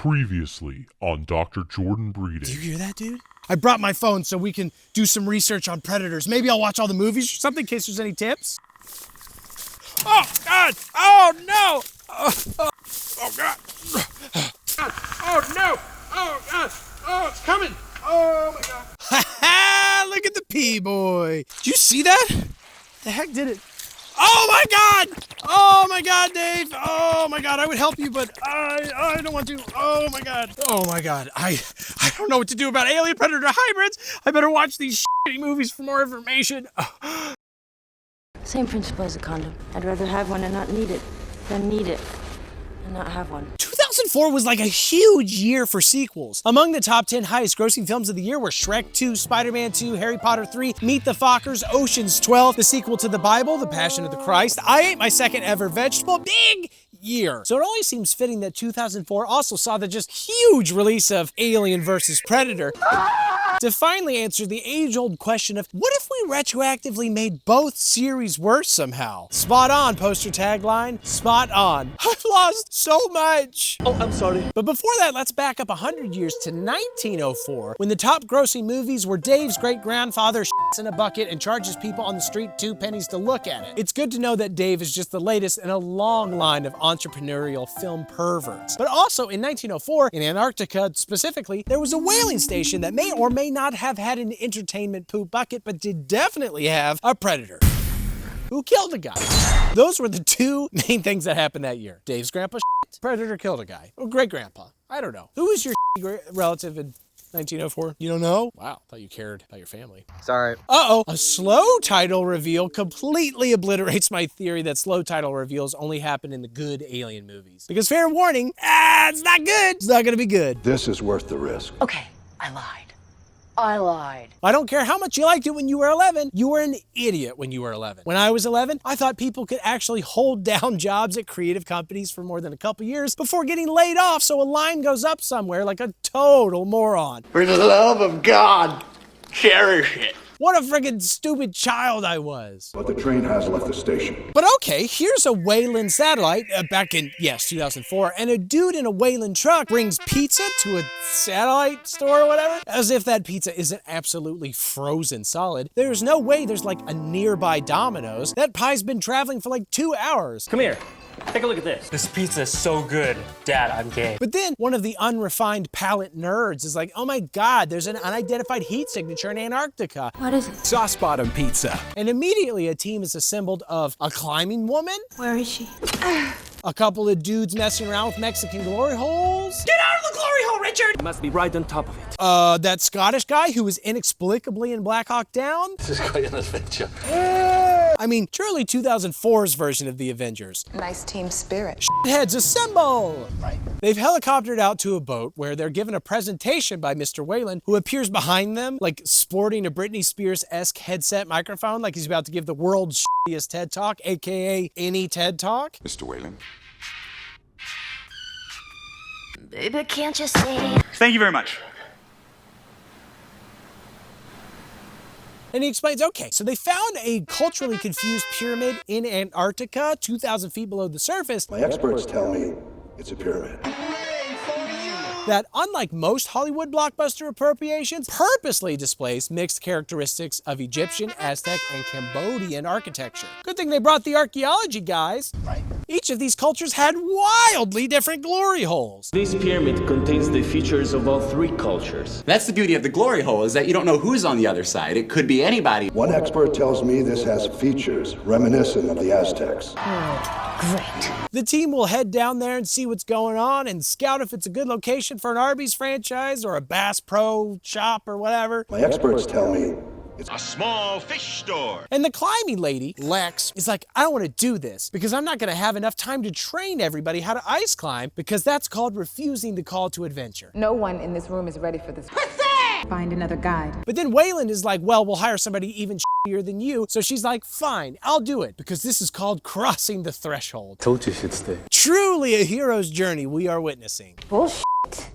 Previously on Dr. Jordan Breeding. Do you hear that, dude? I brought my phone so we can do some research on predators. Maybe I'll watch all the movies or something in case there's any tips. Oh, God! Oh, no! Oh, God! Oh, no! Oh, God! Oh, it's coming! Oh, my God! Ha ha! Look at the P-boy! Did you see that? The heck did it? Oh, my God! Oh, my God, Dave! Oh, my God, I would help you, but I don't want to. Oh, my God. Oh, my God. I don't know what to do about alien predator hybrids. I better watch these shitty movies for more information. Same principle as a condom. I'd rather have one and not need it than need it and not have one. 2004 was like a huge year for sequels. Among the top 10 highest grossing films of the year were Shrek 2, Spider-Man 2, Harry Potter 3, Meet the Fockers, Ocean's 12, the sequel to the Bible, The Passion of the Christ, I Ate My Second Ever Vegetable. Big year. So it only seems fitting that 2004 also saw the just huge release of Alien vs. Predator. To finally answer the age-old question of, what if we retroactively made both series worse somehow? Spot on, poster tagline. Spot on. I've lost so much. Oh, I'm sorry. But before that, let's back up 100 years to 1904, when the top grossing movies were Dave's great-grandfather shits in a bucket and charges people on the street 2 pennies to look at it. It's good to know that Dave is just the latest in a long line of entrepreneurial film perverts. But also in 1904, in Antarctica specifically, there was a whaling station that may or may not have had an entertainment poop bucket, but did definitely have a predator who killed a guy. Those were the 2 main things that happened that year. Dave's grandpa shit, predator killed a guy. Or great-grandpa. I don't know. Who was your relative in 1904? You don't know? Wow, thought you cared about your family. Sorry. Uh-oh. A slow title reveal completely obliterates my theory that slow title reveals only happen in the good alien movies. Because fair warning, it's not good. It's not gonna be good. This is worth the risk. Okay, I lied. I lied. I don't care how much you liked it when you were 11, you were an idiot when you were 11. When I was 11, I thought people could actually hold down jobs at creative companies for more than a couple years before getting laid off so a line goes up somewhere like a total moron. For the love of God, cherish it. What a friggin' stupid child I was. But the train has left the station. But okay, here's a Wayland satellite back in, yes, 2004, and a dude in a Wayland truck brings pizza to a satellite store or whatever, as if that pizza isn't absolutely frozen solid. There's no way there's like a nearby Domino's. That pie's been traveling for like 2 hours. Come here. Take a look at this. This pizza is so good. Dad, I'm gay. But then one of the unrefined palate nerds is like, oh my God, there's an unidentified heat signature in Antarctica. What is it? Sauce bottom pizza. And immediately a team is assembled of a climbing woman, Where is she? a couple of dudes messing around with Mexican glory holes. Get out of the glory hole, Richard! You must be right on top of it. That Scottish guy who was inexplicably in Black Hawk Down. This is quite an adventure. I mean, truly 2004's version of the Avengers. Nice team spirit. Heads assemble! Right. They've helicoptered out to a boat where they're given a presentation by Mr. Wayland, who appears behind them, like sporting a Britney Spears-esque headset microphone, like he's about to give the world's shittiest TED Talk, aka any TED Talk. Mr. Wayland. Baby, can't you see? Thank you very much. And he explains, okay, so they found a culturally confused pyramid in Antarctica, 2,000 feet below the surface. My experts tell me it's a pyramid. That, unlike most Hollywood blockbuster appropriations, purposely displays mixed characteristics of Egyptian, Aztec, and Cambodian architecture. Good thing they brought the archaeology guys. Right. Each of these cultures had wildly different glory holes. This pyramid contains the features of all 3 cultures. That's the beauty of the glory hole, is that you don't know who's on the other side. It could be anybody. One expert tells me this has features reminiscent of the Aztecs. Great. The team will head down there and see what's going on and scout if it's a good location for an Arby's franchise or a Bass Pro shop or whatever. My experts tell me it's A small fish store. And the climbing lady, Lex, is like, I don't want to do this because I'm not going to have enough time to train everybody how to ice climb because that's called refusing the call to adventure. No one in this room is ready for this. Find another guide. But then Wayland is like, well, we'll hire somebody even shittier than you. So she's like, fine, I'll do it because this is called crossing the threshold. Told you she'd stay. Truly a hero's journey we are witnessing. Bullshit.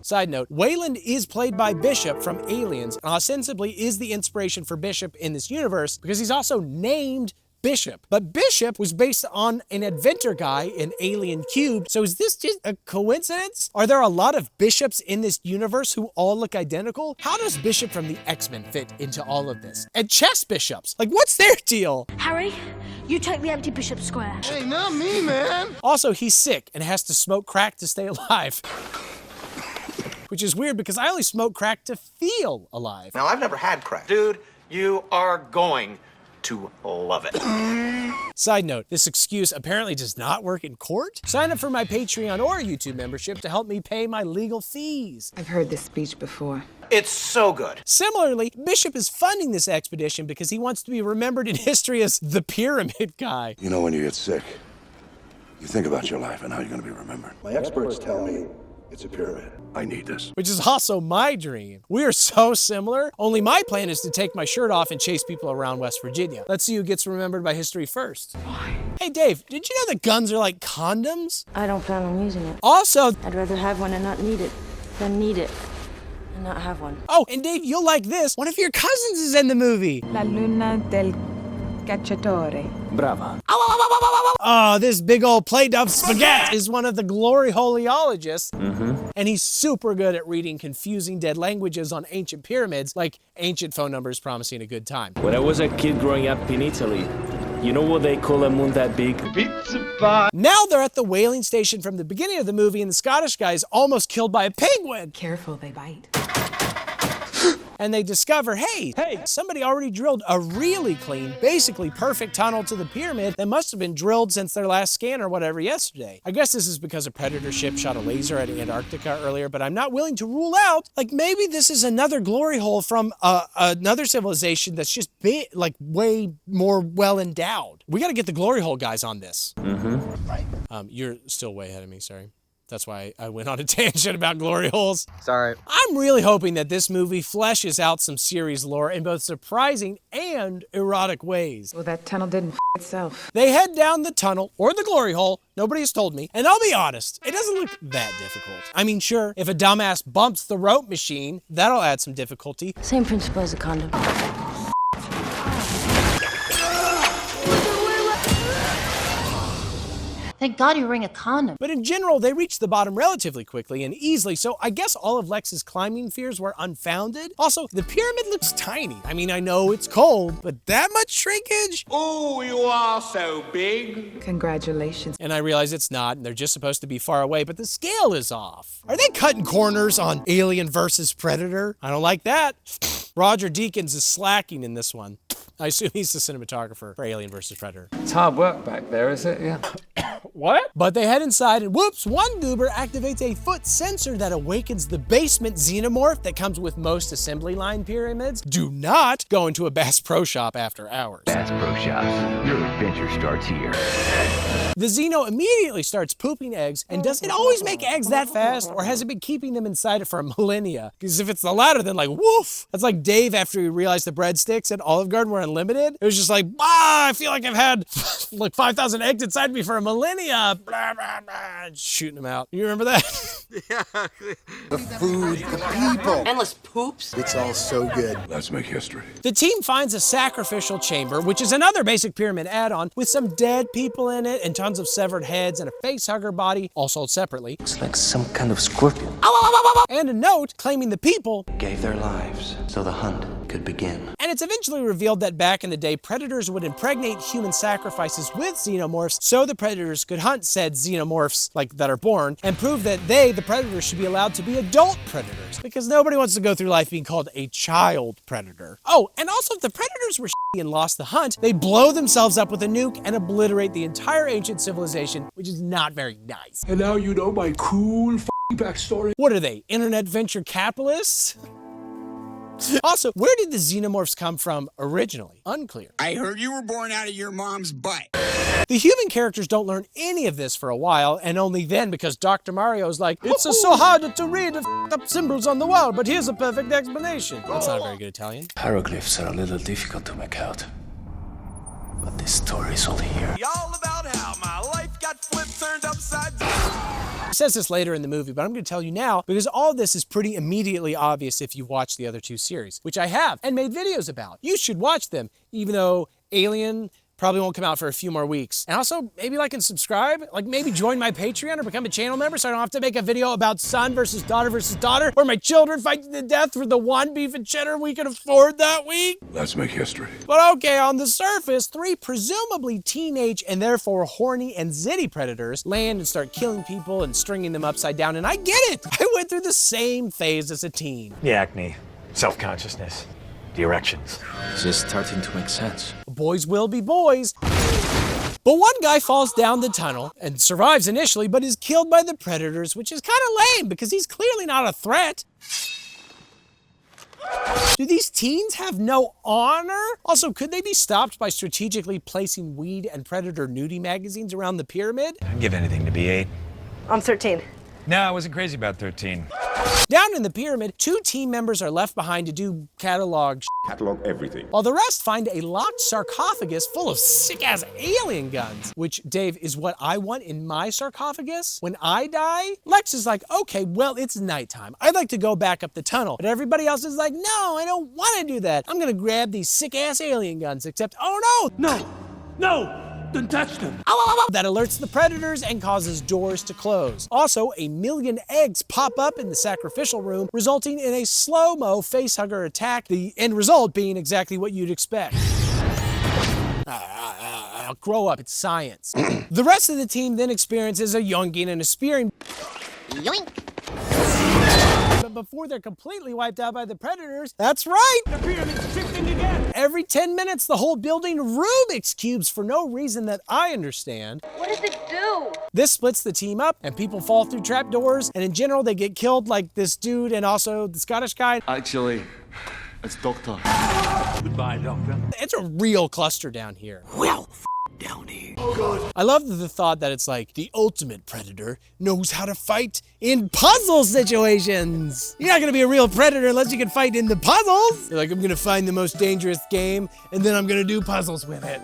Side note, Wayland is played by Bishop from Aliens, and ostensibly is the inspiration for Bishop in this universe because he's also named Bishop. But Bishop was based on an inventor guy in Alien Cube, so is this just a coincidence? Are there a lot of Bishops in this universe who all look identical? How does Bishop from the X-Men fit into all of this? And chess bishops, like what's their deal? Harry, you take the empty Bishop Square. Hey, not me, man. Also, he's sick and has to smoke crack to stay alive. Which is weird because I only smoke crack to feel alive. Now, I've never had crack. Dude, you are going to love it. Side note, this excuse apparently does not work in court. Sign up for my Patreon or YouTube membership to help me pay my legal fees. I've heard this speech before. It's so good. Similarly, Bishop is funding this expedition because he wants to be remembered in history as the pyramid guy. You know, when you get sick, you think about your life and how you're going to be remembered. My experts tell me it's a pyramid. I need this. Which is also my dream. We are so similar, only my plan is to take my shirt off and chase people around West Virginia. Let's see who gets remembered by history first. Why? Hey Dave, did you know that guns are like condoms? I don't plan on using it. Also, I'd rather have one and not need it than need it and not have one. oh, and Dave, you'll like this. One of your cousins is in the movie. La luna del cacciatore. Brava. Oh, this big old plate of spaghetti is one of the glory holiologists. And he's super good at reading confusing dead languages on ancient pyramids, like ancient phone numbers promising a good time. When I was a kid growing up in Italy, you know what they call a moon that big? Pizza pie. Now they're at the whaling station from the beginning of the movie, and the Scottish guy is almost killed by a penguin. Careful, they bite. And they discover, hey, somebody already drilled a really clean, basically perfect tunnel to the pyramid that must have been drilled since their last scan or whatever yesterday. I guess this is because a Predator ship shot a laser at Antarctica earlier, but I'm not willing to rule out, like maybe this is another glory hole from another civilization that's just like way more well endowed. We gotta get the glory hole guys on this. Right. You're still way ahead of me, sorry. That's why I went on a tangent about glory holes. Sorry. I'm really hoping that this movie fleshes out some series lore in both surprising and erotic ways. Well, that tunnel didn't itself. They head down the tunnel, or the glory hole, nobody has told me, and I'll be honest, it doesn't look that difficult. I mean, sure, if a dumbass bumps the rope machine, that'll add some difficulty. Same principle as a condom. Thank God you're wearing a condom. But in general, they reach the bottom relatively quickly and easily, so I guess all of Lex's climbing fears were unfounded. Also, the pyramid looks tiny. I mean, I know it's cold, but that much shrinkage? Oh, you are so big. Congratulations. And I realize it's not, and they're just supposed to be far away, but the scale is off. Are they cutting corners on Alien versus Predator? I don't like that. Roger Deakins is slacking in this one. I assume he's the cinematographer for Alien vs. Predator. It's hard work back there, is it? Yeah. What? But they head inside and whoops, one goober activates a foot sensor that awakens the basement xenomorph that comes with most assembly line pyramids. Do not go into a Bass Pro Shop after hours. Bass Pro Shops, your adventure starts here. The Xeno immediately starts pooping eggs, and does it always make eggs that fast, or has it been keeping them inside it for millennia? Because if it's the latter, then like, woof! That's like Dave after he realized the breadsticks at Olive Garden were unlimited. It was just like, I feel like I've had like 5,000 eggs inside me for a millennia. Blah, blah, blah, shooting them out. You remember that? Yeah. The food, the people. Endless poops. It's all so good. Let's make history. The team finds a sacrificial chamber, which is another basic pyramid add-on, with some dead people in it and tons of severed heads and a facehugger body, all sold separately. Looks like some kind of scorpion. And a note claiming the people gave their lives so the hunt could begin. And it's eventually revealed that back in the day, predators would impregnate human sacrifices with xenomorphs so the predators could hunt said xenomorphs, like that are born, and prove that they, the predators, should be allowed to be adult predators, because nobody wants to go through life being called a child predator. Oh, and also if the predators were shitty and lost the hunt, they blow themselves up with a nuke and obliterate the entire ancient civilization, which is not very nice. And now you know my cool backstory. What are they, internet venture capitalists? Also, where did the xenomorphs come from originally? Unclear. I heard you were born out of your mom's butt. The human characters don't learn any of this for a while, and only then because Dr. Mario's like, it's so hard to read the up symbols on the wall, but here's a perfect explanation. That's not a very good Italian. Hieroglyphs are a little difficult to make out, but this story's all here. Y'all about how my life got flipped, turned upside down. He says this later in the movie, but I'm going to tell you now because all this is pretty immediately obvious if you've watched the other two series, which I have and made videos about. You should watch them, even though Alien Probably won't come out for a few more weeks. And also, maybe like and subscribe, like maybe join my Patreon or become a channel member so I don't have to make a video about son versus daughter, where my children fight to the death for the one beef and cheddar we can afford that week. Let's make history. But okay, on the surface, 3 presumably teenage and therefore horny and zitty predators land and start killing people and stringing them upside down, and I get it. I went through the same phase as a teen. The acne, self-consciousness, the erections. It's just starting to make sense. Boys will be boys. But one guy falls down the tunnel and survives initially, but is killed by the predators, which is kind of lame because he's clearly not a threat. Do these teens have no honor? Also, could they be stopped by strategically placing weed and predator nudie magazines around the pyramid? I'd give anything to be 8. I'm 13. No, I wasn't crazy about 13. Down in the pyramid, 2 team members are left behind to do catalog everything. while the rest find a locked sarcophagus full of sick-ass alien guns, which, Dave, is what I want in my sarcophagus. When I die, Lex is like, okay, well, it's nighttime. I'd like to go back up the tunnel. But everybody else is like, no, I don't want to do that. I'm gonna grab these sick-ass alien guns, except, oh no! No! Don't touch them. That alerts the predators and causes doors to close. Also, 1 million eggs pop up in the sacrificial room, resulting in a slow-mo facehugger attack, the end result being exactly what you'd expect. Grow up, it's science. The rest of the team then experiences a yoinking and a spearing. Yoink! But before they're completely wiped out by the predators, that's right! The pyramid's shifting again! Every 10 minutes, the whole building Rubik's cubes for no reason that I understand. What does it do? This splits the team up, and people fall through trapdoors, and in general, they get killed like this dude and also the Scottish guy. Actually, it's Doctor. Goodbye, Doctor. It's a real cluster down here. Well, down here. Oh, God. I love the thought that it's like the ultimate predator knows how to fight in puzzle situations. You're not gonna be a real predator unless you can fight in the puzzles. You're like, I'm gonna find the most dangerous game, and then I'm gonna do puzzles with it.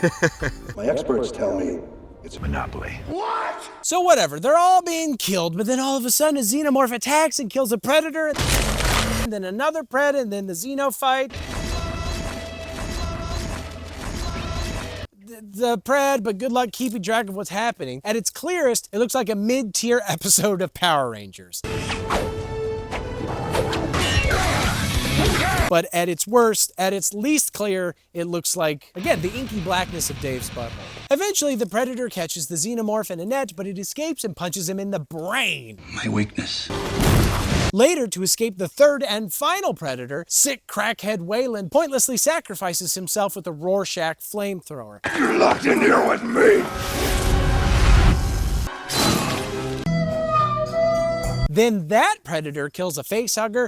My experts tell me it's a monopoly. What? So whatever, they're all being killed, but then all of a sudden a xenomorph attacks and kills a predator, and then another pred, and then the xeno fight. The pred, but good luck keeping track of what's happening. At its clearest, it looks like a mid-tier episode of Power Rangers. But at its worst, at its least clear, it looks like, again, the inky blackness of Dave's butthole. Eventually, the predator catches the xenomorph in a net, but it escapes and punches him in the brain. my weakness. Later, to escape the third and final predator, sick crackhead Wayland pointlessly sacrifices himself with a Rorschach flamethrower. You're locked in here with me. Then that predator kills a facehugger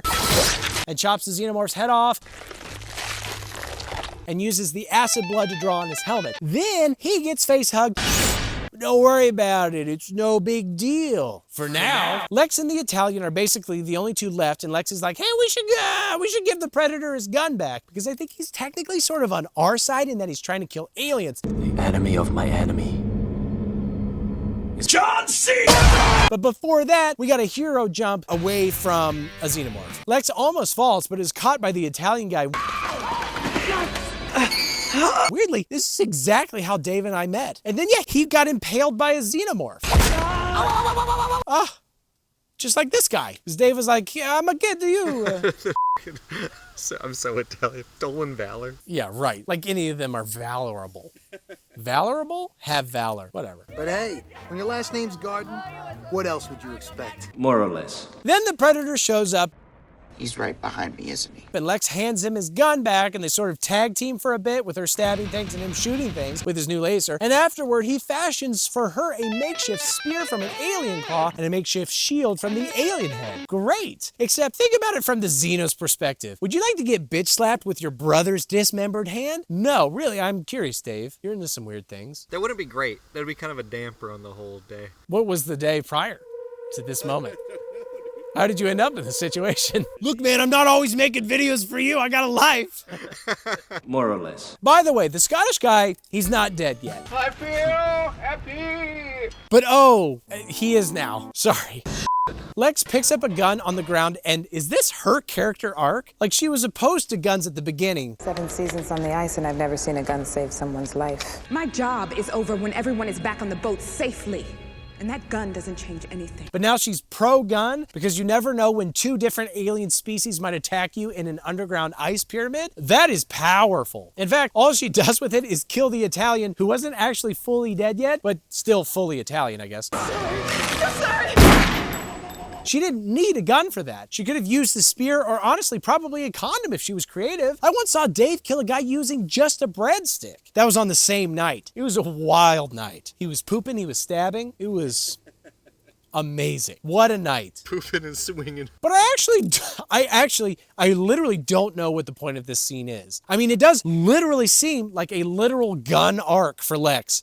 and chops the xenomorph's head off and uses the acid blood to draw on his helmet. Then he gets facehugged. Don't worry about it, it's no big deal. For now, Lex and the Italian are basically the only 2 left, and Lex is like, hey, we should give the predator his gun back, because I think he's technically sort of on our side in that he's trying to kill aliens. The enemy of my enemy is John Cena! But before that, we got a hero jump away from a xenomorph. Lex almost falls, but is caught by the Italian guy. Weirdly, this is exactly how Dave and I met. And then, yeah, he got impaled by a xenomorph. Just like this guy. Because Dave was like, yeah, I'm a kid to you. I'm so Italian. Stolen valor. Yeah, right. Like any of them are valorable. Valorable? Have valor. Whatever. But hey, when your last name's Garden, what else would you expect? more or less. Then the predator shows up. He's right behind me, isn't he? And Lex hands him his gun back, and they sort of tag team for a bit with her stabbing things and him shooting things with his new laser. And afterward, he fashions for her a makeshift spear from an alien claw and a makeshift shield from the alien head. Great! Except think about it from the Xeno's perspective. Would you like to get bitch slapped with your brother's dismembered hand? No, really, I'm curious, Dave. You're into some weird things. That wouldn't be great. That'd be kind of a damper on the whole day. What was the day prior to this moment? How did you end up in this situation? Look, man, I'm not always making videos for you. I got a life. More or less. By the way, the Scottish guy, he's not dead yet. I feel happy. But oh, he is now. Sorry. Lex picks up a gun on the ground, and is this her character arc? Like, she was opposed to guns at the beginning. 7 seasons on the ice, and I've never seen a gun save someone's life. My job is over when everyone is back on the boat safely. And that gun doesn't change anything. But now she's pro-gun because you never know when 2 different alien species might attack you in an underground ice pyramid. That is powerful. In fact, all she does with it is kill the Italian who wasn't actually fully dead yet, but still fully Italian, I guess. She didn't need a gun for that. She could have used the spear or honestly probably a condom if she was creative. I once saw Dave kill a guy using just a breadstick. That was on the same night. It was a wild night. He was pooping, he was stabbing. It was amazing. What a night. Pooping and swinging. But I literally don't know what the point of this scene is. I mean, it does literally seem like a literal gun arc for Lex.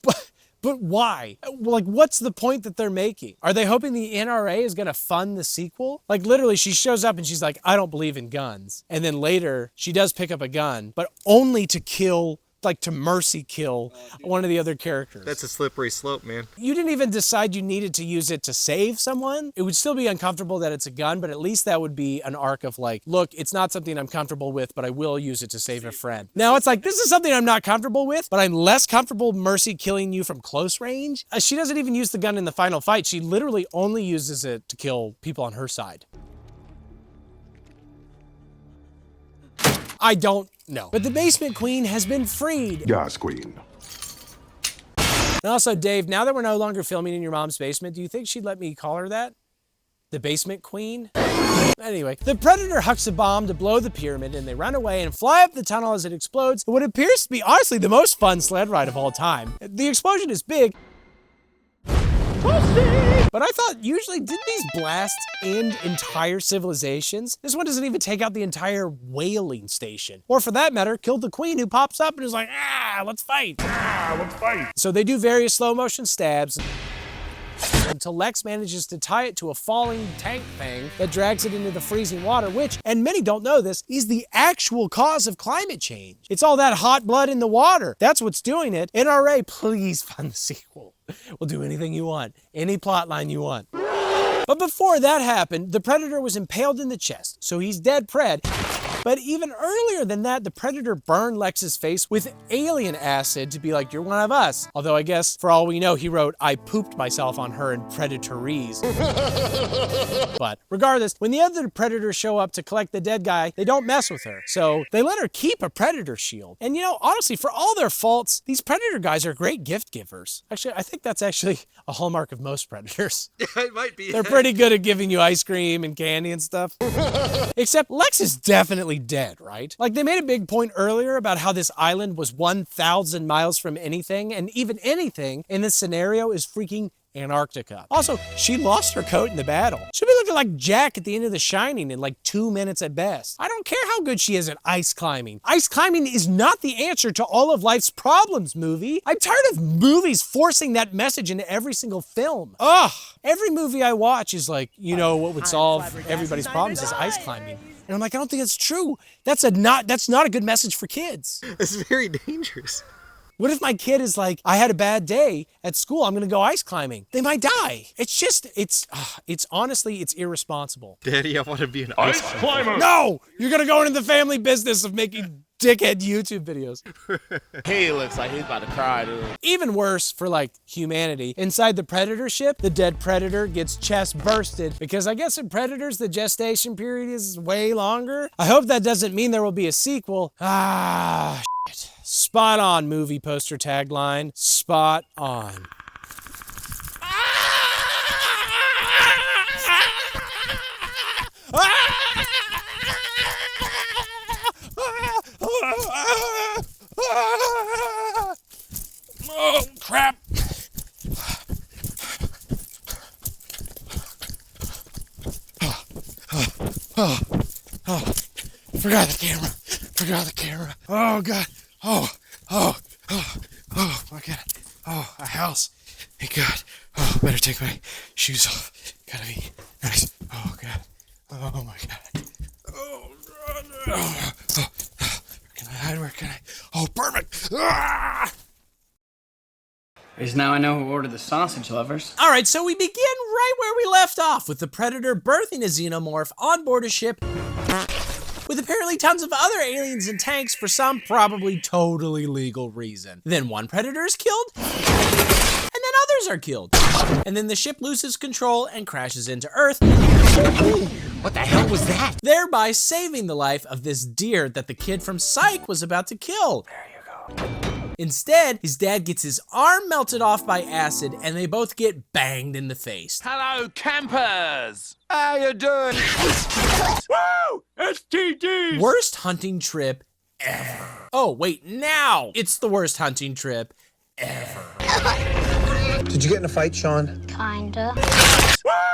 But why? Like, what's the point that they're making? Are they hoping the NRA is gonna fund the sequel? Like, literally, she shows up and she's like, I don't believe in guns. And then later, she does pick up a gun, but only to kill, like, to mercy kill one of the other characters. That's a slippery slope, man. You didn't even decide you needed to use it to save someone. It would still be uncomfortable that it's a gun, but at least that would be an arc of like, look, it's not something I'm comfortable with, but I will use it to save a friend. Now it's like, this is something I'm not comfortable with, but I'm less comfortable mercy killing you from close range. She doesn't even use the gun in the final fight. She literally only uses it to kill people on her side. I don't know. But the basement queen has been freed. Yes, queen. And also, Dave, now that we're no longer filming in your mom's basement, do you think she'd let me call her that? The basement queen? Anyway, the Predator hucks a bomb to blow the pyramid, and they run away and fly up the tunnel as it explodes. What appears to be, honestly, the most fun sled ride of all time. The explosion is big. But I thought, usually, didn't these blasts end entire civilizations? This one doesn't even take out the entire whaling station. Or for that matter, killed the queen who pops up and is like, let's fight. Let's fight. So they do various slow motion stabs until Lex manages to tie it to a falling tank thing that drags it into the freezing water, which, and many don't know this, is the actual cause of climate change. It's all that hot blood in the water. That's what's doing it. NRA, please fund the sequel. We'll do anything you want, any plot line you want. But before that happened, the Predator was impaled in the chest, so he's dead Pred. But even earlier than that, the Predator burned Lex's face with alien acid to be like, you're one of us. Although I guess, for all we know, he wrote, I pooped myself on her in Predatorese. But regardless, when the other Predators show up to collect the dead guy, they don't mess with her. So they let her keep a Predator shield. And you know, honestly, for all their faults, these Predator guys are great gift givers. Actually, I think that's actually a hallmark of most Predators. Yeah, it might be. They're pretty good at giving you ice cream and candy and stuff. Except Lex is definitely dead, right? Like, they made a big point earlier about how this island was 1,000 miles from anything, and even anything in this scenario is freaking Antarctica. Also, she lost her coat in the battle. She'll be looking like Jack at the end of The Shining in like 2 minutes at best. I don't care how good she is at ice climbing. Ice climbing is not the answer to all of life's problems, movie. I'm tired of movies forcing that message into every single film. Ugh! Every movie I watch is like, you know, what would solve everybody's problems is ice climbing. And I'm like, I don't think that's true. That's not a good message for kids. It's very dangerous. What if my kid is like, I had a bad day at school, I'm gonna go ice climbing? They might die. It's just, it's honestly, it's irresponsible. Daddy, I want to be an ice climber. No! You're gonna go into the family business of making dickhead YouTube videos. He looks like he's about to cry, dude. Even worse for like humanity, inside the Predator ship, the dead Predator gets chest bursted because I guess in Predators, the gestation period is way longer. I hope that doesn't mean there will be a sequel. Shit. Spot on movie poster tagline. Spot on. Oh, crap. Forgot the camera. Oh, God. Oh, my God. Oh, a house. Thank God. Oh, better take my shoes off. Gotta be nice. Oh, God. Oh, my God. Oh, God. Oh, where can I hide? Where can I? Oh, perfect. At least now I know who ordered the sausage lovers. All right, so we begin right where we left off, with the Predator birthing a xenomorph on board a ship with apparently tons of other aliens and tanks for some probably totally legal reason. Then one Predator is killed, and then others are killed. And then the ship loses control and crashes into Earth. What the hell was that? Thereby saving the life of this deer that the kid from Psych was about to kill. There you go. Instead, his dad gets his arm melted off by acid, and they both get banged in the face. Hello, campers! How you doing? Woo! STDs! Worst hunting trip ever. Oh, wait, now it's the worst hunting trip ever. Did you get in a fight, Sean? Kinda.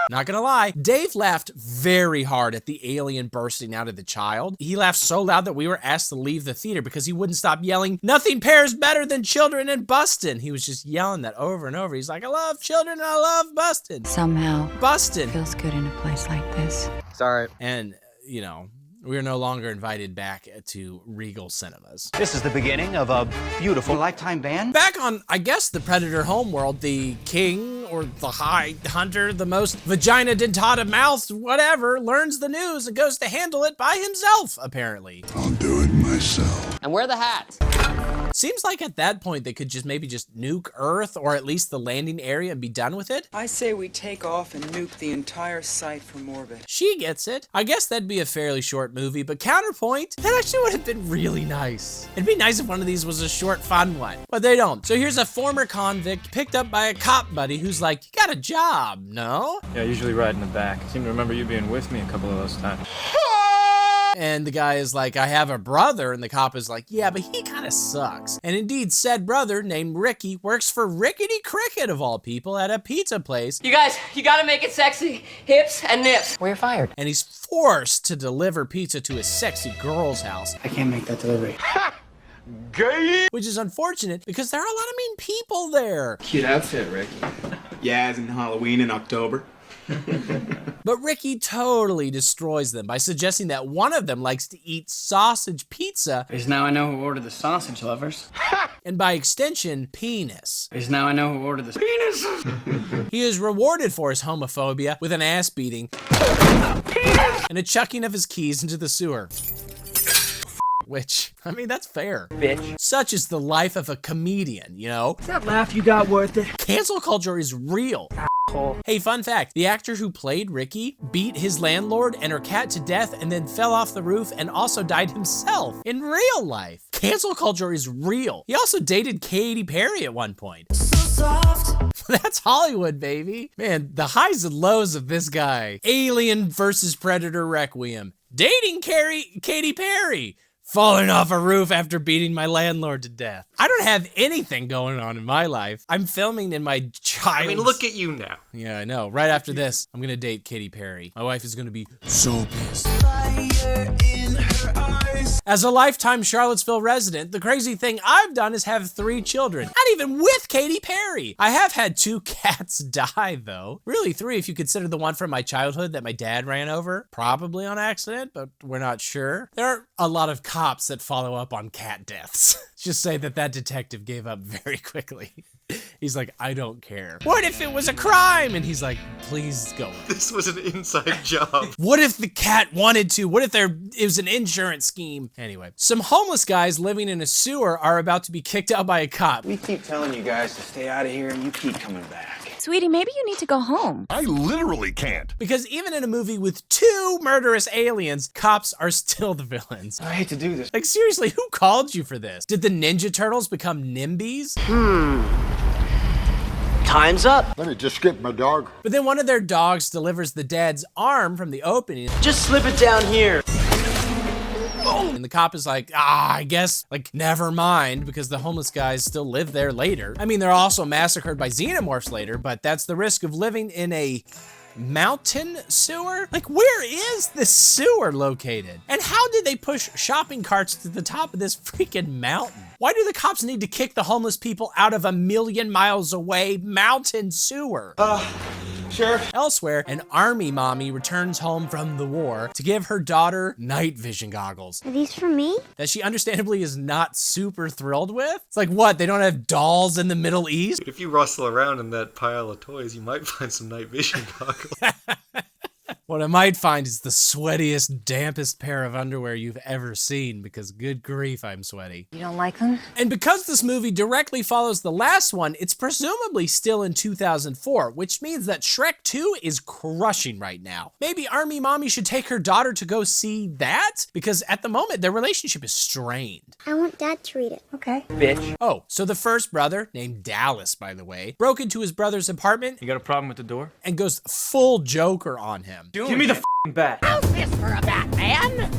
Not gonna lie, Dave laughed very hard at the alien bursting out of the child. He laughed so loud that we were asked to leave the theater because he wouldn't stop yelling, "Nothing pairs better than children and bustin'." He was just yelling that over and over. He's like, "I love children, I love bustin'." Somehow, bustin' feels good in a place like this. Sorry. And, you know, we're no longer invited back to Regal Cinemas. This is the beginning of a beautiful lifetime ban. Back on, I guess, the Predator homeworld, the king or the high hunter, the most vagina dentata mouth, whatever, learns the news and goes to handle it by himself, apparently. I'll do it myself. And where are the hats? Seems like at that point they could just maybe just nuke Earth or at least the landing area and be done with it. I say we take off and nuke the entire site from orbit. She gets it. I guess that'd be a fairly short movie, but counterpoint, that actually would have been really nice. It'd be nice if one of these was a short, fun one, but they don't. So here's a former convict picked up by a cop buddy who's like, "You got a job, no?" Yeah, usually right in the back. I seem to remember you being with me a couple of those times. And the guy is like, "I have a brother," and the cop is like, "Yeah, but he kind of sucks." And indeed, said brother, named Ricky, works for Rickety Cricket, of all people, at a pizza place. You guys, you gotta make it sexy. Hips and nips. Well, you're fired. And he's forced to deliver pizza to a sexy girl's house. I can't make that delivery. Gay! Which is unfortunate because there are a lot of mean people there. Cute outfit, Rick. Yeah, as in Halloween in October. But Ricky totally destroys them by suggesting that one of them likes to eat sausage pizza. Because now I know who ordered the sausage, lovers. And by extension, penis. Because now I know who ordered the penis. He is rewarded for his homophobia with an ass beating and a chucking of his keys into the sewer. Which, I mean, that's fair. Bitch. Such is the life of a comedian, you know? Is that laugh you got worth it? Cancel culture is real. Hey, fun fact, the actor who played Ricky beat his landlord and her cat to death and then fell off the roof and also died himself in real life. Cancel culture is real. He also dated Katy Perry at one point. So soft. That's Hollywood, baby. Man, the highs and lows of this guy. Alien versus Predator Requiem. Dating Katy Perry. Falling off a roof after beating my landlord to death. I don't have anything going on in my life. I'm filming in my child's... I mean, look at you now. Yeah, I know. Right after this, I'm gonna date Katy Perry. My wife is gonna be so pissed. As a lifetime Charlottesville resident, the crazy thing I've done is have 3 children. Not even with Katy Perry. I have had 2 cats die, though. Really 3 if you consider the one from my childhood that my dad ran over. Probably on accident, but we're not sure. There are a lot of cops that follow up on cat deaths. Just say that detective gave up very quickly. He's like, "I don't care. What if it was a crime?" And he's like, "Please go." This was an inside job. What if the cat wanted to? What if it was an insurance scheme? Anyway, some homeless guys living in a sewer are about to be kicked out by a cop. We keep telling you guys to stay out of here and you keep coming back. Sweetie, maybe you need to go home. I literally can't. Because even in a movie with 2 murderous aliens, cops are still the villains. I hate to do this. Like, seriously, who called you for this? Did the Ninja Turtles become NIMBYs? Time's up. Let me just get my dog. But then one of their dogs delivers the dad's arm from the opening. Just slip it down here. And the cop is like, I guess, like, never mind, because the homeless guys still live there later. I mean, they're also massacred by xenomorphs later, but that's the risk of living in a mountain sewer? Like, where is this sewer located? And how did they push shopping carts to the top of this freaking mountain? Why do the cops need to kick the homeless people out of a 1,000,000 miles away mountain sewer? Sure. Elsewhere, an army mommy returns home from the war to give her daughter night vision goggles. Are these for me? That she understandably is not super thrilled with. It's like, what, they don't have dolls in the Middle East? If you rustle around in that pile of toys, you might find some night vision goggles. What I might find is the sweatiest, dampest pair of underwear you've ever seen, because good grief, I'm sweaty. You don't like them? And because this movie directly follows the last one, it's presumably still in 2004, which means that Shrek 2 is crushing right now. Maybe Army Mommy should take her daughter to go see that? Because at the moment, their relationship is strained. I want Dad to read it. Okay. Bitch. Oh, so the first brother, named Dallas, by the way, broke into his brother's apartment. You got a problem with the door? And goes full Joker on him. Give me the f***ing bat. How's this for a bat, man?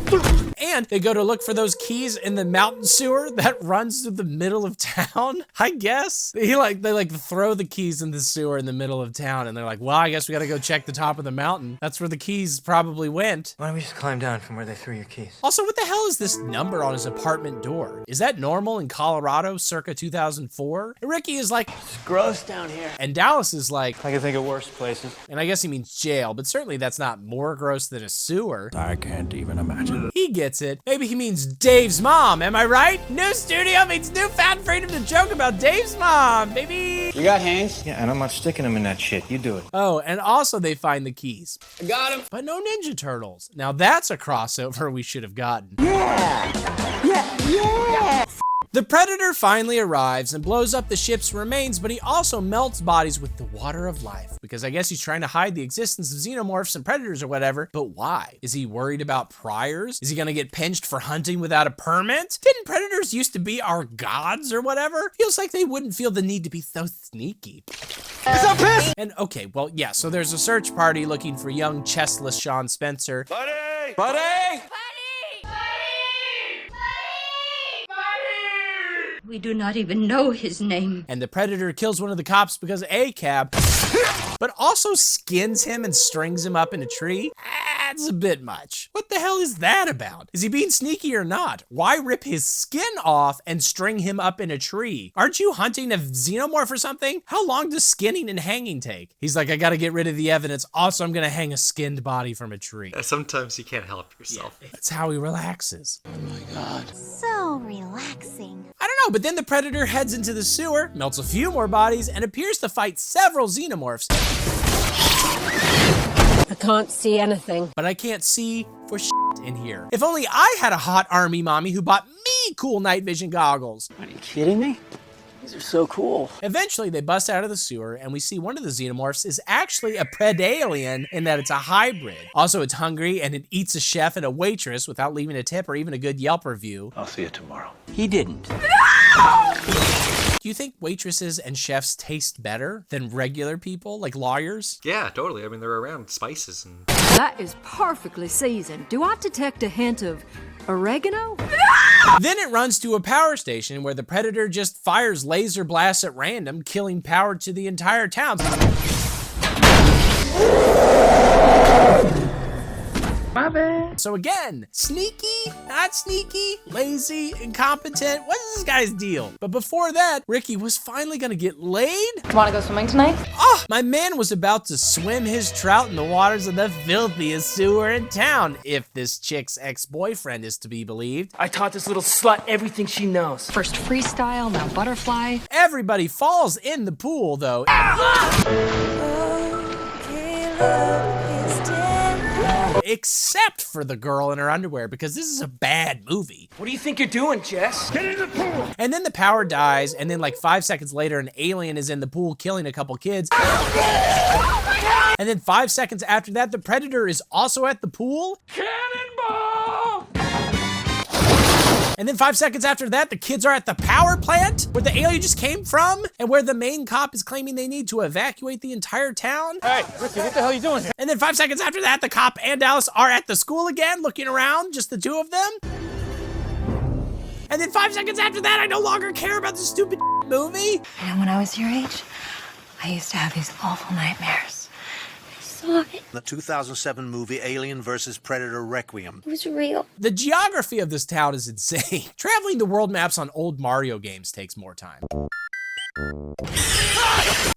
And they go to look for those keys in the mountain sewer that runs through the middle of town, I guess. They throw the keys in the sewer in the middle of town, and they're like, well, I guess we gotta go check the top of the mountain. That's where the keys probably went. Why don't we just climb down from where they threw your keys? Also, what the hell is this number on his apartment door? Is that normal in Colorado circa 2004? And Ricky is like, it's gross down here. And Dallas is like, I can think of worse places. And I guess he means jail, but certainly that's not more gross than a sewer. I can't even imagine. He gets it. Maybe he means Dave's mom, am I right? New studio means newfound freedom to joke about Dave's mom, baby. You got hands? Yeah, and I'm not sticking them in that shit. You do it. Oh, and also they find the keys. I got him. But no Ninja Turtles. Now that's a crossover we should have gotten. Yeah. The Predator finally arrives and blows up the ship's remains, but he also melts bodies with the water of life, because I guess he's trying to hide the existence of xenomorphs and predators or whatever. But why? Is he worried about priors? Is he gonna get pinched for hunting without a permit? Didn't predators used to be our gods or whatever? Feels like they wouldn't feel the need to be so sneaky. What's up, piss? And okay, well, yeah, so there's a search party looking for young chestless Sean Spencer. Buddy! Buddy! We do not even know his name. And the Predator kills one of the cops because A, cab, but also skins him and strings him up in a tree. That's a bit much. What the hell is that about? Is he being sneaky or not? Why rip his skin off and string him up in a tree? Aren't you hunting a xenomorph or something? How long does skinning and hanging take? He's like, I gotta get rid of the evidence. Also, I'm gonna hang a skinned body from a tree. Sometimes you can't help yourself. Yeah, that's how he relaxes. Oh my God. So relaxing. I don't know, but then the Predator heads into the sewer, melts a few more bodies, and appears to fight several xenomorphs. I can't see anything. But I can't see for shit in here. If only I had a hot army mommy who bought me cool night vision goggles. Are you kidding me? These are so cool. Eventually, they bust out of the sewer, and we see one of the xenomorphs is actually a predalien in that it's a hybrid. Also, it's hungry, and it eats a chef and a waitress without leaving a tip or even a good Yelp review. I'll see you tomorrow. He didn't. Do you think waitresses and chefs taste better than regular people, like lawyers? Yeah, totally. I mean, they're around spices and... That is perfectly seasoned. Do I detect a hint of oregano? Then it runs to a power station where the Predator just fires laser blasts at random, killing power to the entire town. My bad. So again, sneaky, not sneaky, lazy, incompetent. What is this guy's deal? But before that, Ricky was finally gonna get laid. Wanna go swimming tonight? Oh, my man was about to swim his trout in the waters of the filthiest sewer in town, if this chick's ex-boyfriend is to be believed. I taught this little slut everything she knows. First freestyle, now butterfly. Everybody falls in the pool, though. Except for the girl in her underwear, because this is a bad movie. What do you think you're doing, Jess? Get in the pool! And then the power dies, and then like 5 seconds later, an alien is in the pool killing a couple kids. And then 5 seconds after that, the Predator is also at the pool. Cannonball! And then 5 seconds after that, the kids are at the power plant where the alien just came from and where the main cop is claiming they need to evacuate the entire town. Hey, Ricky, what the hell are you doing here? And then 5 seconds after that, the cop and Dallas are at the school again, looking around, just the two of them. And then 5 seconds after that, I no longer care about this stupid movie. And when I was your age, I used to have these awful nightmares. The 2007 movie Alien vs. Predator Requiem. It was real. The geography of this town is insane. Traveling the world maps on old Mario games takes more time.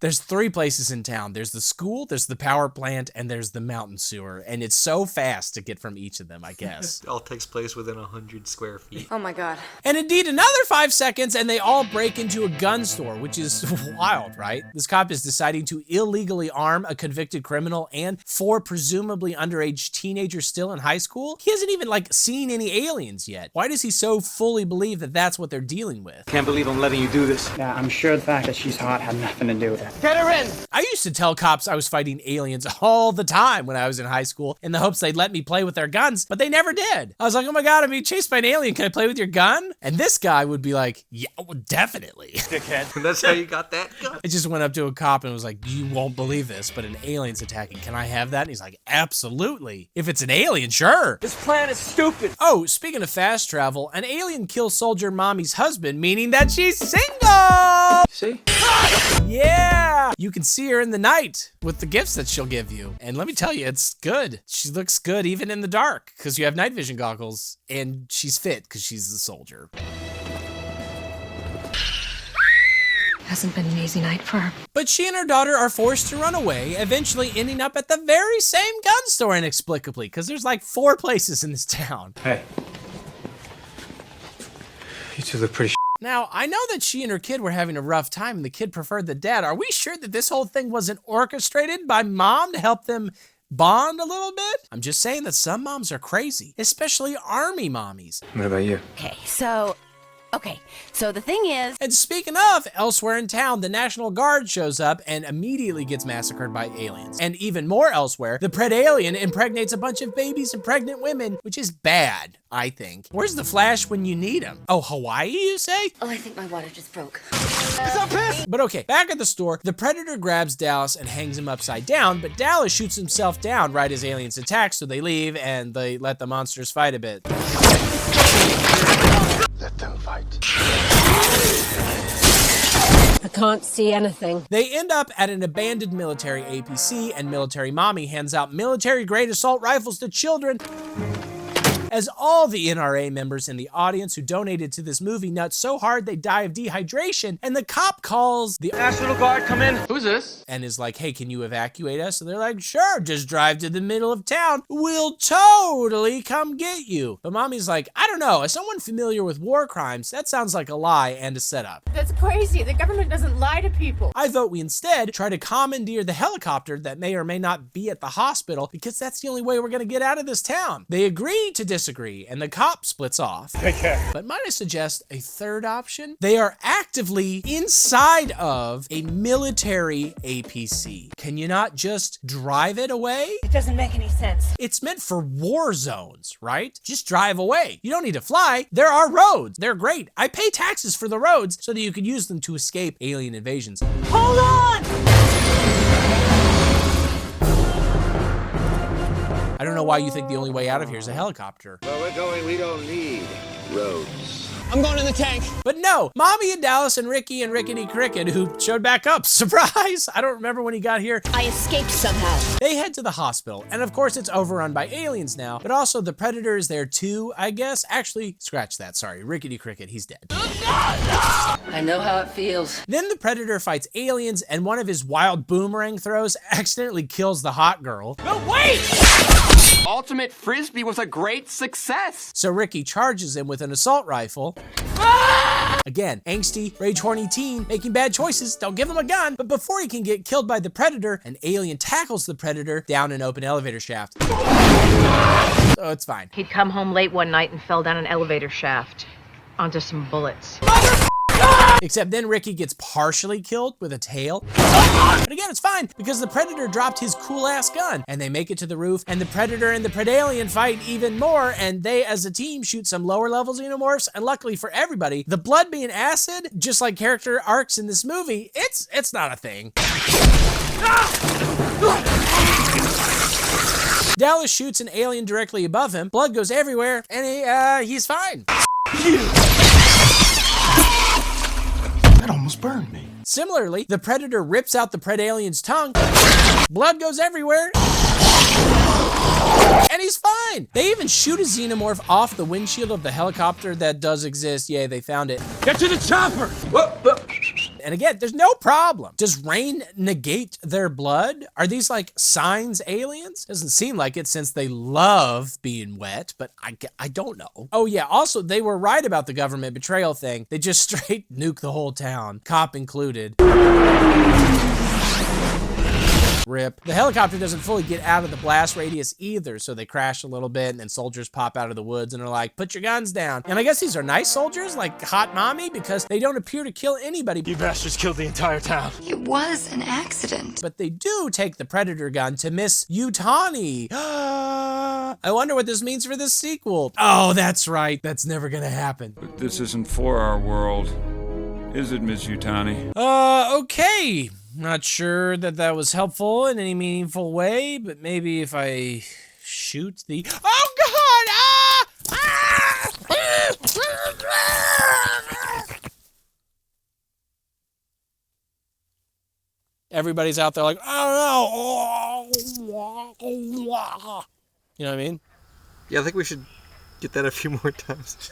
There's 3 places in town. There's the school, there's the power plant, and there's the mountain sewer. And it's so fast to get from each of them, I guess. It all takes place within 100 square feet. Oh my god. And indeed, another 5 seconds, and they all break into a gun store, which is wild, right? This cop is deciding to illegally arm a convicted criminal and 4 presumably underage teenagers still in high school. He hasn't even, like, seen any aliens yet. Why does he so fully believe that that's what they're dealing with? Can't believe I'm letting you do this. Yeah, I'm sure the fact that she's hot had nothing to do with it. Get her in! I used to tell cops I was fighting aliens all the time when I was in high school in the hopes they'd let me play with their guns, but they never did. I was like, oh my god, I'm being chased by an alien. Can I play with your gun? And this guy would be like, yeah, well, definitely. Dickhead. That's how you got that gun? I just went up to a cop and was like, you won't believe this, but an alien's attacking. Can I have that? And he's like, absolutely. If it's an alien, sure. This plan is stupid. Oh, speaking of fast travel, an alien kills soldier mommy's husband, meaning that she's single. See? Yeah! You can see her in the night with the gifts that she'll give you. And let me tell you, it's good. She looks good even in the dark because you have night vision goggles, and she's fit because she's a soldier. Hasn't been an easy night for her. But she and her daughter are forced to run away, eventually ending up at the very same gun store inexplicably, because there's like 4 places in this town. Hey. You two look pretty Now, I know that she and her kid were having a rough time and the kid preferred the dad. Are we sure that this whole thing wasn't orchestrated by mom to help them bond a little bit? I'm just saying that some moms are crazy, especially army mommies. What about you? Okay, so the thing is... And speaking of, elsewhere in town, the National Guard shows up and immediately gets massacred by aliens. And even more elsewhere, the Pred alien impregnates a bunch of babies and pregnant women, which is bad, I think. Where's the Flash when you need him? Oh, Hawaii, you say? Oh, I think my water just broke. But okay, back at the store, the Predator grabs Dallas and hangs him upside down, but Dallas shoots himself down right as aliens attack, so they leave and they let the monsters fight a bit. Let them fight. I can't see anything. They end up at an abandoned military APC, and military mommy hands out military-grade assault rifles to children. As all the NRA members in the audience who donated to this movie nut so hard they die of dehydration, and the cop calls the National Guard, come in. Who's this? and is like, hey, can you evacuate us? And they're like, sure, just drive to the middle of town. We'll totally come get you. But mommy's like, I don't know, as someone familiar with war crimes, that sounds like a lie and a setup. That's crazy. The government doesn't lie to people. I vote we instead try to commandeer the helicopter that may or may not be at the hospital, because that's the only way we're gonna get out of this town. They agree to disagree, and the cop splits off. Take care. But might I suggest a third option? They are actively inside of a military APC. Can you not just drive it away? It doesn't make any sense. It's meant for war zones, right? Just drive away. You don't need to fly. There are roads. They're great. I pay taxes for the roads so that you can use them to escape alien invasions. Hold on! I don't know why you think the only way out of here is a helicopter. Where we're going, we don't need roads. I'm going in the tank. But no, Mommy and Dallas and Ricky and Rickety Cricket, who showed back up, surprise! I don't remember when he got here. I escaped somehow. They head to the hospital, and of course it's overrun by aliens now, but also the Predator is there too, I guess. Actually, scratch that, sorry. Rickety Cricket, he's dead. I know how it feels. Then the Predator fights aliens, and one of his wild boomerang throws accidentally kills the hot girl. No, wait! Ultimate Frisbee was a great success. So Ricky charges him with an assault rifle. Again, angsty, rage-horny teen, making bad choices, don't give him a gun. But before he can get killed by the Predator, an alien tackles the Predator down an open elevator shaft. So it's fine. He'd come home late one night and fell down an elevator shaft onto some bullets. Except then Ricky gets partially killed with a tail. But again, it's fine, because the Predator dropped his cool-ass gun, and they make it to the roof, and the Predator and the Predalien fight even more, and they, as a team, shoot some lower-level xenomorphs, and luckily for everybody, the blood being acid, just like character arcs in this movie, it's not a thing. Dallas shoots an alien directly above him, blood goes everywhere, and he's fine. That almost burned me. Similarly, the Predator rips out the Predalien's tongue, blood goes everywhere, and he's fine. They even shoot a xenomorph off the windshield of the helicopter that does exist. Yay, they found it. Get to the chopper! And again, there's no problem. Does rain negate their blood? Are these like signs aliens? Doesn't seem like it since they love being wet, but I don't know. Oh yeah, also they were right about the government betrayal thing. They just straight nuke the whole town, cop included. Rip. The helicopter doesn't fully get out of the blast radius either, so they crash a little bit, and then soldiers pop out of the woods and are like, put your guns down. And I guess these are nice soldiers, like Hot Mommy, because they don't appear to kill anybody. You bastards killed the entire town. It was an accident. But they do take the Predator gun to Miss Yutani. I wonder what this means for this sequel. Oh, that's right. That's never gonna happen. But this isn't for our world, is it, Miss Yutani? Okay. Not sure that was helpful in any meaningful way, but maybe if I shoot the... Oh, God! Everybody's out there like, oh, no. You know what I mean? Yeah, I think we should get that a few more times.